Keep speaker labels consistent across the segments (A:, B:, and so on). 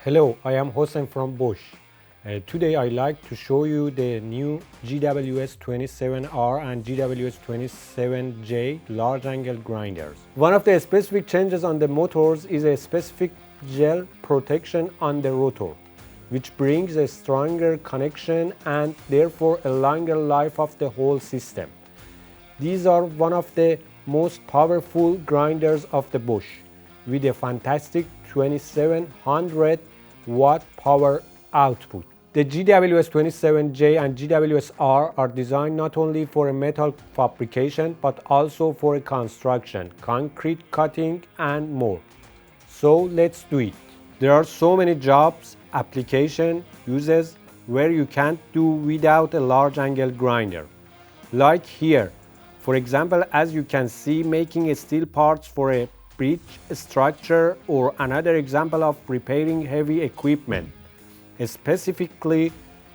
A: Hello, I am Hossein from Bosch. Today I'd like to show you the new GWS 27R and GWS 27J large angle grinders. One of the specific changes on the motors is a specific gel protection on the rotor, which brings a stronger connection and therefore a longer life of the whole system. These are one of the most powerful grinders of the Bosch, with a fantastic 2700 watt power output. The GWS 27J and GWS-R are designed not only for a metal fabrication but also for a construction, concrete cutting and more. So let's do it. There are so many jobs, application, uses where you can't do without a large angle grinder. Like here, for example, as you can see, making steel parts for a bridge structure, or another example of repairing heavy equipment, specifically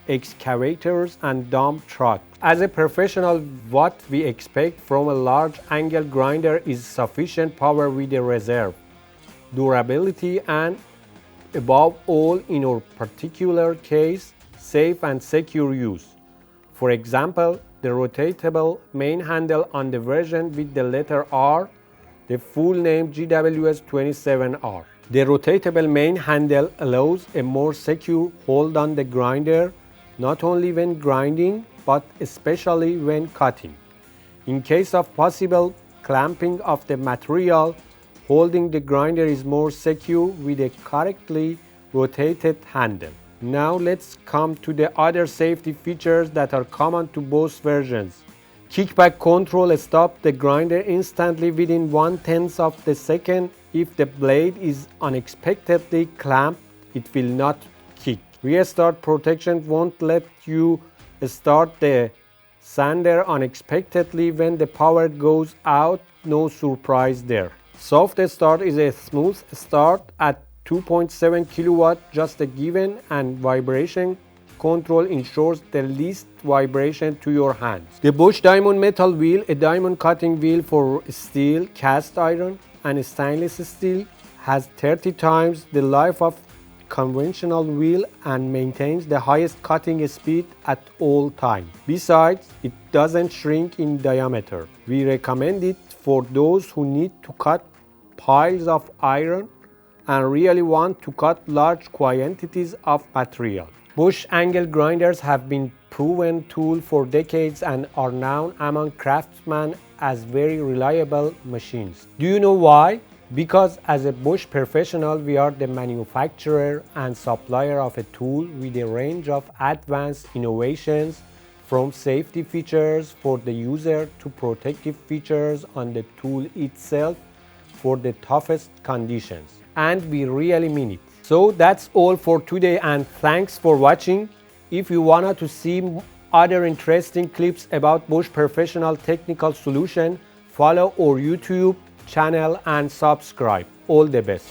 A: excavators and dump trucks. As a professional, what we expect from a large angle grinder is sufficient power with a reserve, durability, and above all, in our particular case, safe and secure use. For example, the rotatable main handle on the version with the letter R, the full name GWS 27R. The rotatable main handle allows a more secure hold on the grinder, not only when grinding, but especially when cutting. In case of possible clamping of the material, holding the grinder is more secure with a correctly rotated handle. Now let's come to the other safety features that are common to both versions. Kickback control stops the grinder instantly within 1/10 of the second. If the blade is unexpectedly clamped, it will not kick. Restart protection won't let you start the sander unexpectedly when the power goes out. No surprise there. Soft start is a smooth start at 2.7 kilowatt, just a given, and vibration control ensures the least vibration to your hands. The Bosch diamond metal wheel, a diamond cutting wheel for steel, cast iron, and stainless steel, has 30 times the life of conventional wheel and maintains the highest cutting speed at all times. Besides, it doesn't shrink in diameter. We recommend it for those who need to cut piles of iron and really want to cut large quantities of material. Bosch angle grinders have been proven tool for decades and are known among craftsmen as very reliable machines. Do you know why? Because as a Bosch professional, we are the manufacturer and supplier of a tool with a range of advanced innovations, from safety features for the user to protective features on the tool itself for the toughest conditions. And we really mean it. So that's all for today, and thanks for watching. If you wanted to see other interesting clips about Bosch Professional Technical Solution, follow our YouTube channel and subscribe. All the best.